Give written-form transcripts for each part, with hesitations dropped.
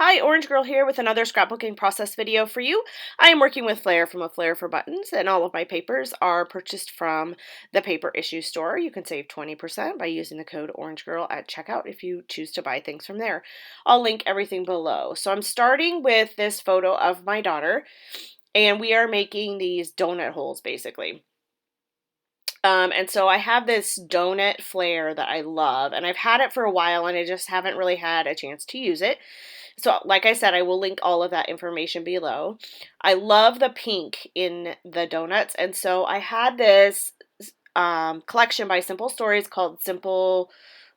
Hi, Orange Girl here with another scrapbooking process video for you. I am working with Flair from A Flair for Buttons, and all of my papers are purchased from the paper issue store. You can save 20% by using the code Orange Girl at checkout if you choose to buy things from there. I'll link everything below. So I'm starting with this photo of my daughter, and we are making these donut holes basically. And so I have this donut Flair that I love, and I've had it for a while, and I just haven't really had a chance to use it. So, like I said, I will link all of that information below. I love the pink in the donuts, and so I had this collection by Simple Stories called Simple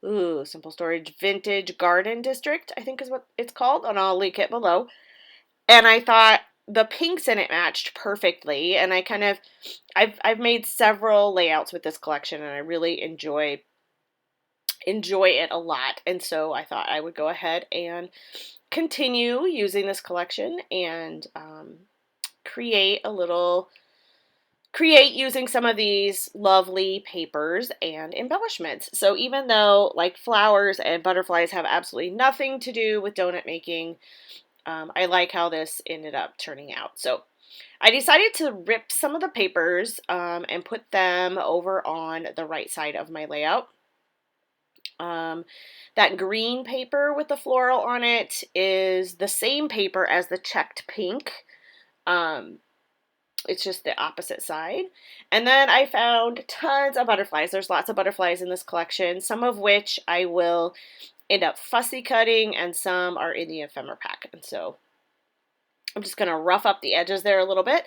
Storage Vintage Garden District, I think is what it's called, and I'll link it below. And I thought the pinks in it matched perfectly, and I've made several layouts with this collection, and I really enjoy it a lot. And so I thought I would go ahead and continue using this collection and create using some of these lovely papers and embellishments. So even though like flowers and butterflies have absolutely nothing to do with donut making, I like how this ended up turning out. So I decided to rip some of the papers and put them over on the right side of my layout. That green paper with the floral on it is the same paper as the checked pink. It's just the opposite side. And then I found tons of butterflies. There's lots of butterflies in this collection, some of which I will end up fussy cutting, and some are in the ephemera pack. And so I'm just going to rough up the edges there a little bit.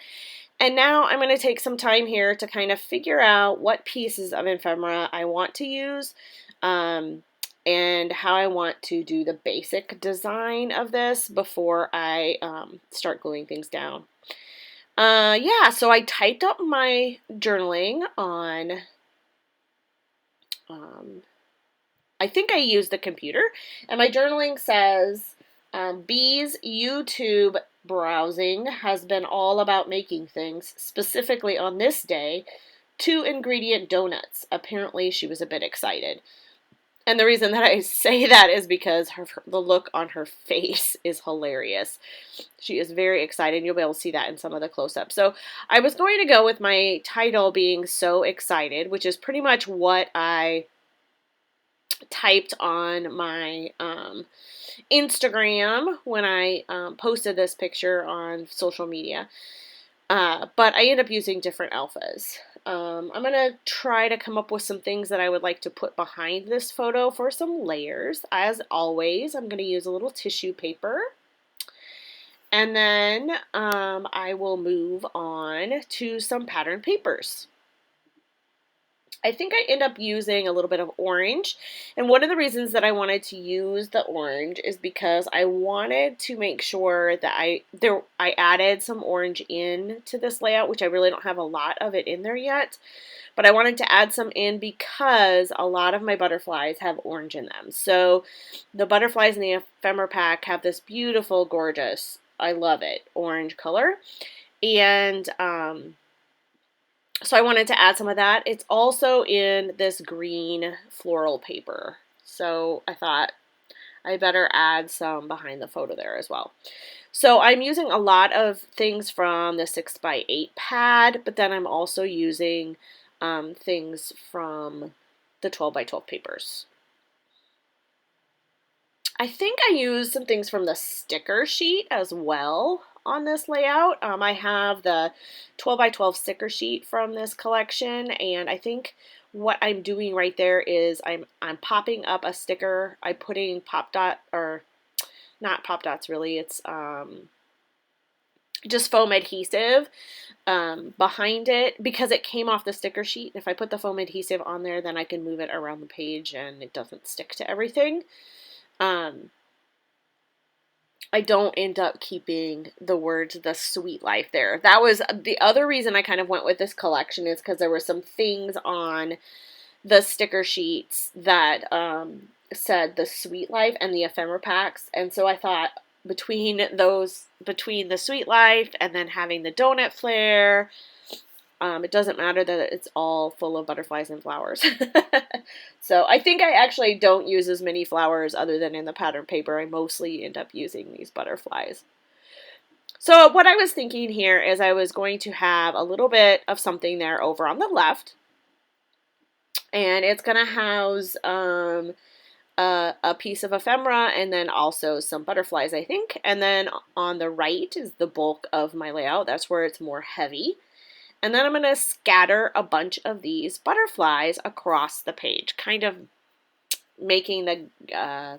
And now I'm going to take some time here to kind of figure out what pieces of ephemera I want to use and how I want to do the basic design of this before I start gluing things down. Yeah, so I typed up my journaling on, I think I used the computer, and my journaling says, B's YouTube browsing has been all about making things, specifically on this day, 2-ingredient donuts. Apparently she was a bit excited. And the reason that I say that is because the look on her face is hilarious. She is very excited. You'll be able to see that in some of the close-ups. So I was going to go with my title being So Excited, which is pretty much what I typed on my Instagram when I posted this picture on social media. But I end up using different alphas. I'm going to try to come up with some things that I would like to put behind this photo for some layers. As always, I'm going to use a little tissue paper. And then I will move on to some pattern papers. I think I end up using a little bit of orange, and one of the reasons that I wanted to use the orange is because I wanted to make sure that I added some orange in to this layout, which I really don't have a lot of it in there yet, but I wanted to add some in because a lot of my butterflies have orange in them. So the butterflies in the ephemera pack have this beautiful, gorgeous, I love it, orange color, and so I wanted to add some of that. It's also in this green floral paper. So I thought I better add some behind the photo there as well. So I'm using a lot of things from the 6x8 pad, but then I'm also using things from the 12x12 papers. I think I used some things from the sticker sheet as well on this layout. I have the 12x12 sticker sheet from this collection, and I think what I'm doing right there is I'm popping up a sticker. I'm putting pop dot, or not pop dots really, it's just foam adhesive behind it because it came off the sticker sheet. If I put the foam adhesive on there, then I can move it around the page and it doesn't stick to everything. I don't end up keeping the words "the sweet life" there. That was the other reason I kind of went with this collection, is because there were some things on the sticker sheets that said "the sweet life" and the ephemera packs, and so I thought between the sweet life and then having the donut Flair, It doesn't matter that it's all full of butterflies and flowers. So I think I actually don't use as many flowers other than in the pattern paper. I mostly end up using these butterflies. So what I was thinking here is I was going to have a little bit of something there over on the left, and it's going to house a piece of ephemera and then also some butterflies, I think. And then on the right is the bulk of my layout. That's where it's more heavy. And then I'm going to scatter a bunch of these butterflies across the page, kind of making the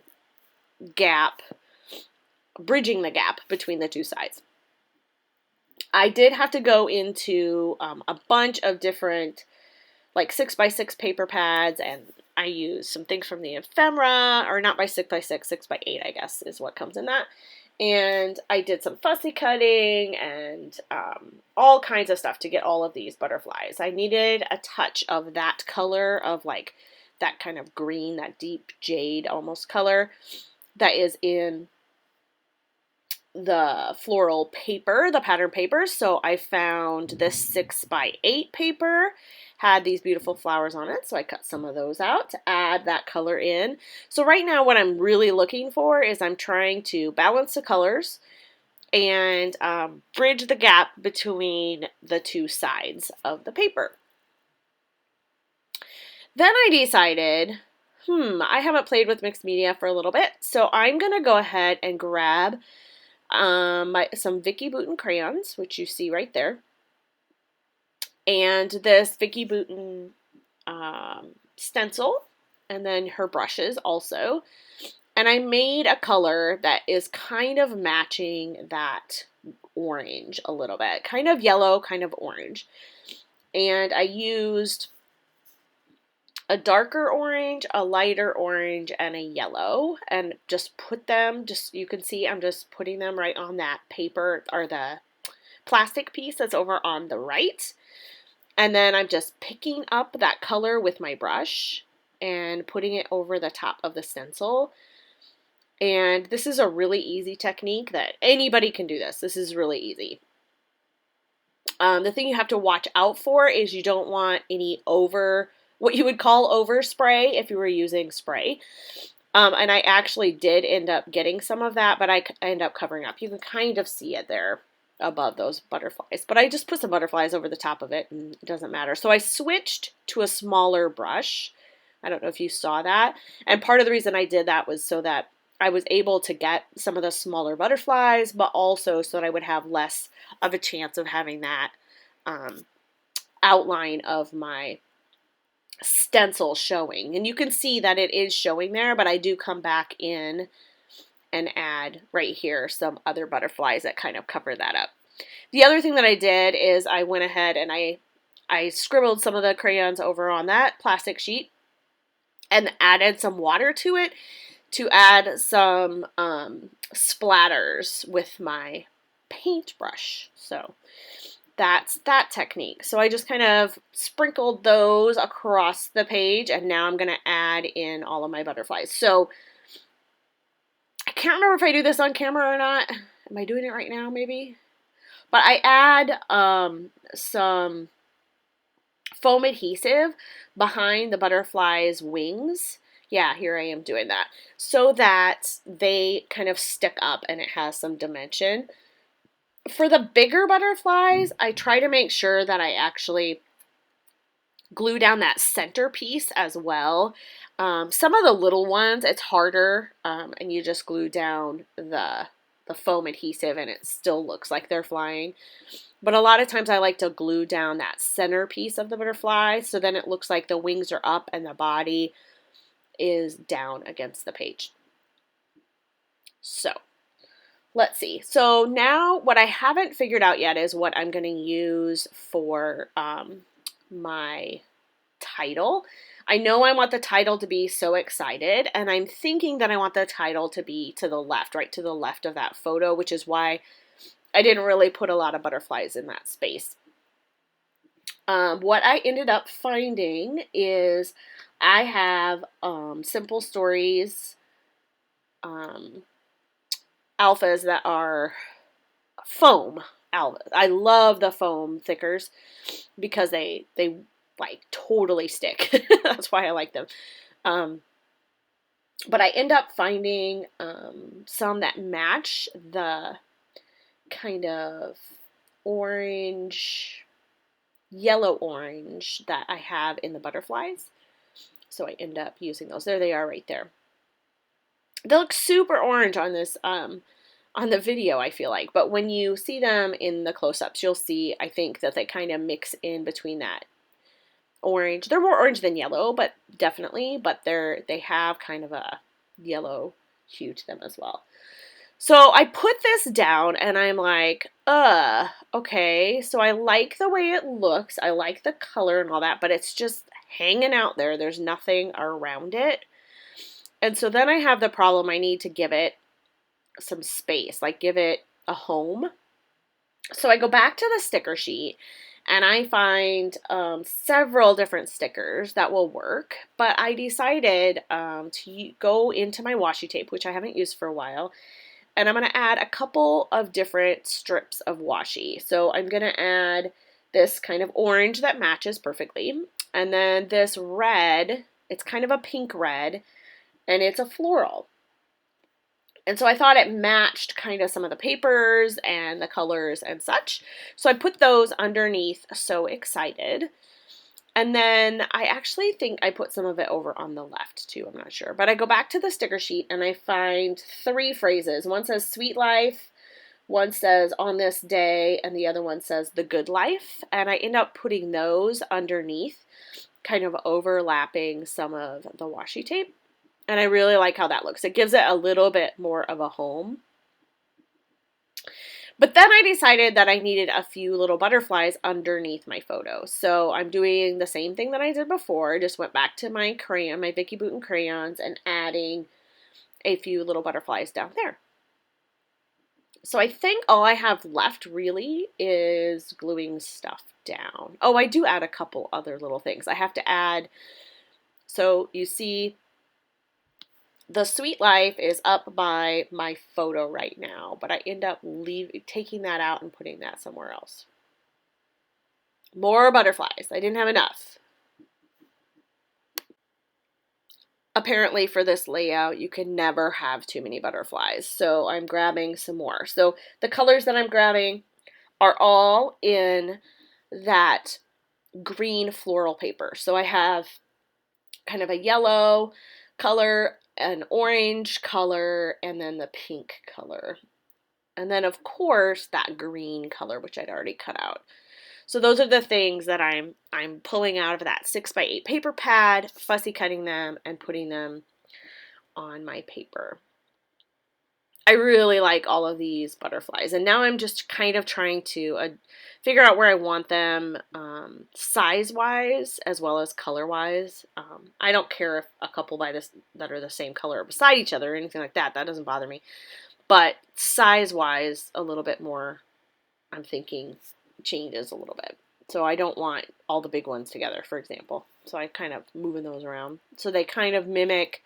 gap, bridging the gap between the two sides. I did have to go into a bunch of different like 6x6 paper pads, and I used some things from the ephemera, or not by 6x6, 6x8 I guess is what comes in that. And I did some fussy cutting and all kinds of stuff to get all of these butterflies. I needed a touch of that color, of like that kind of green, that deep jade almost color that is in the floral paper, the pattern paper. So I found this 6x8 paper, had these beautiful flowers on it, so I cut some of those out to add that color in. So right now what I'm really looking for is I'm trying to balance the colors and bridge the gap between the two sides of the paper. Then I decided, I haven't played with mixed media for a little bit, so I'm going to go ahead and grab some Vicki Boutin crayons, which you see right there, and this Vicki Boutin stencil, and then her brushes also. And I made a color that is kind of matching that orange a little bit, kind of yellow, kind of orange. And I used a darker orange, a lighter orange, and a yellow, and just put them, you can see I'm just putting them right on that paper, or the plastic piece that's over on the right. And then I'm just picking up that color with my brush and putting it over the top of the stencil. And this is a really easy technique that anybody can do this. This is really easy. The thing you have to watch out for is you don't want any what you would call overspray if you were using spray. And I actually did end up getting some of that, but I end up covering up. You can kind of see it there above those butterflies. But I just put some butterflies over the top of it, and it doesn't matter. So I switched to a smaller brush. I don't know if you saw that. And part of the reason I did that was so that I was able to get some of the smaller butterflies, but also so that I would have less of a chance of having that outline of my stencil showing. And you can see that it is showing there, but I do come back in and add right here some other butterflies that kind of cover that up. The other thing that I did is I went ahead and I scribbled some of the crayons over on that plastic sheet and added some water to it to add some splatters with my paintbrush. So that's that technique. So I just kind of sprinkled those across the page, and now I'm going to add in all of my butterflies. So I can't remember if I do this on camera or not. Am I doing it right now, maybe? But I add some foam adhesive behind the butterfly's wings. Yeah, here I am doing that, so that they kind of stick up and it has some dimension. For the bigger butterflies, I try to make sure that I actually glue down that center piece as well. Some of the little ones, it's harder, and you just glue down the foam adhesive and it still looks like they're flying. But a lot of times I like to glue down that center piece of the butterfly, so then it looks like the wings are up and the body is down against the page. So let's see. So now what I haven't figured out yet is what I'm going to use for my title. I know I want the title to be So Excited, and I'm thinking that I want the title to be to the left, right to the left of that photo, which is why I didn't really put a lot of butterflies in that space. What I ended up finding is I have Simple Stories alphas that are foam alphas. I love the foam thickers. because they like totally stick. That's why I like them. But I end up finding some that match the kind of orange, yellow orange that I have in the butterflies. So I end up using those. There they are right there. They look super orange on this on the video, I feel like, but when you see them in the close-ups, you'll see, I think, that they kind of mix in between that orange. They're more orange than yellow, but definitely, but they have kind of a yellow hue to them as well. So I put this down and I'm like, okay, so I like the way it looks. I like the color and all that, but it's just hanging out there. There's nothing around it. And so then I have the problem, I need to give it some space, like give it a home. So I go back to the sticker sheet and I find several different stickers that will work, but I decided to go into my washi tape, which I haven't used for a while, and I'm going to add a couple of different strips of washi. So I'm going to add this kind of orange that matches perfectly, and then this red, it's kind of a pink red, and it's a floral. And so I thought it matched kind of some of the papers and the colors and such. So I put those underneath, so excited. And then I actually think I put some of it over on the left too, I'm not sure. But I go back to the sticker sheet and I find 3 phrases. One says sweet life, one says on this day, and the other one says the good life. And I end up putting those underneath, kind of overlapping some of the washi tape. And I really like how that looks. It gives it a little bit more of a home. But then I decided that I needed a few little butterflies underneath my photo. So I'm doing the same thing that I did before. Just went back to my crayon, my Vicky Bouton crayons, and adding a few little butterflies down there. So I think all I have left really is gluing stuff down. Oh, I do add a couple other little things. I have to add, so you see, the sweet life is up by my photo right now, but I end up taking that out and putting that somewhere else. More butterflies. I didn't have enough. Apparently for this layout, you can never have too many butterflies, so I'm grabbing some more. So the colors that I'm grabbing are all in that green floral paper. So I have kind of a yellow color, an orange color, and then the pink color. And then, of course, that green color, which I'd already cut out. So those are the things that I'm pulling out of that 6x8 paper pad, fussy cutting them, and putting them on my paper. I really like all of these butterflies. And now I'm just kind of trying to figure out where I want them size-wise as well as color-wise. I don't care if a couple that are the same color are beside each other or anything like that. That doesn't bother me. But size-wise, a little bit more, I'm thinking, changes a little bit. So I don't want all the big ones together, for example. So I kind of moving those around. So they kind of mimic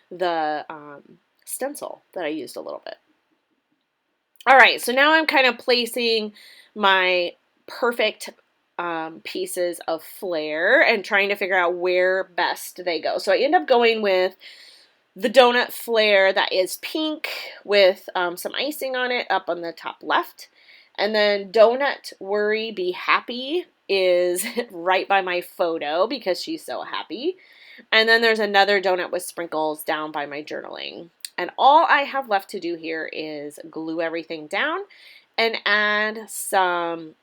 the stencil that I used a little bit. All right, so now I'm kind of placing my perfect pieces of Flair and trying to figure out where best they go. So I end up going with the donut Flair that is pink with some icing on it up on the top left. And then Donut Worry Be Happy is right by my photo because she's so happy. And then there's another donut with sprinkles down by my journaling. And all I have left to do here is glue everything down and add some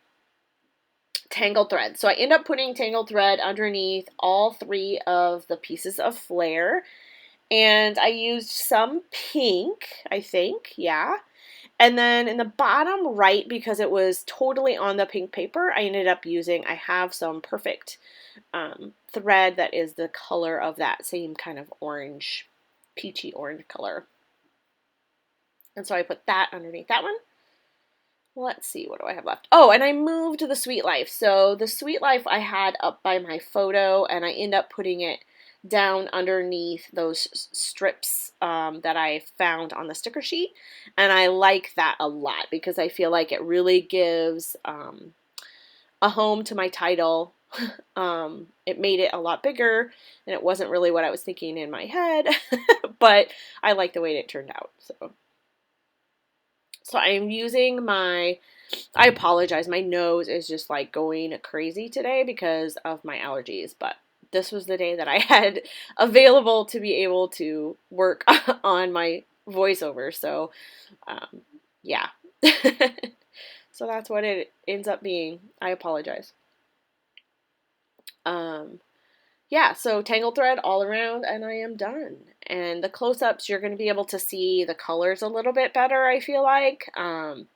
tangled thread. So I end up putting tangled thread underneath all 3 of the pieces of Flair. And I used some pink, I think, yeah. And then in the bottom right, because it was totally on the pink paper, I ended up I have some perfect thread that is the color of that same kind of orange, peachy orange color. And so I put that underneath that one. Let's see, what do I have left? Oh, and I moved the Sweet Life. So the Sweet Life I had up by my photo, and I end up putting it down underneath those strips that I found on the sticker sheet. And I like that a lot because I feel like it really gives a home to my title. It made it a lot bigger, and it wasn't really what I was thinking in my head, but I like the way it turned out. So I'm using I apologize, my nose is just like going crazy today because of my allergies, but this was the day that I had available to be able to work on my voiceover. So, yeah. So that's what it ends up being. I apologize. Um, yeah, so tangled thread all around and I am done. And the close-ups, you're going to be able to see the colors a little bit better, I feel like, and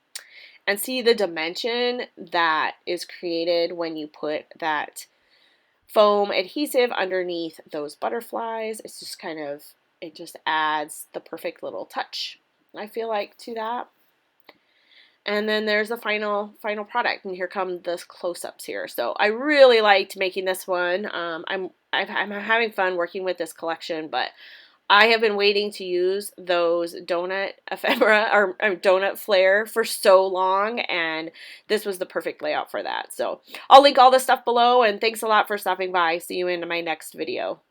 see the dimension that is created when you put that foam adhesive underneath those butterflies. It's just kind of, it just adds the perfect little touch, I feel like, to that. And then there's the final product, and here come the close-ups here. So I really liked making this one. I'm having fun working with this collection, but I have been waiting to use those donut ephemera or donut Flair for so long, and this was the perfect layout for that. So I'll link all this stuff below, and thanks a lot for stopping by. See you in my next video.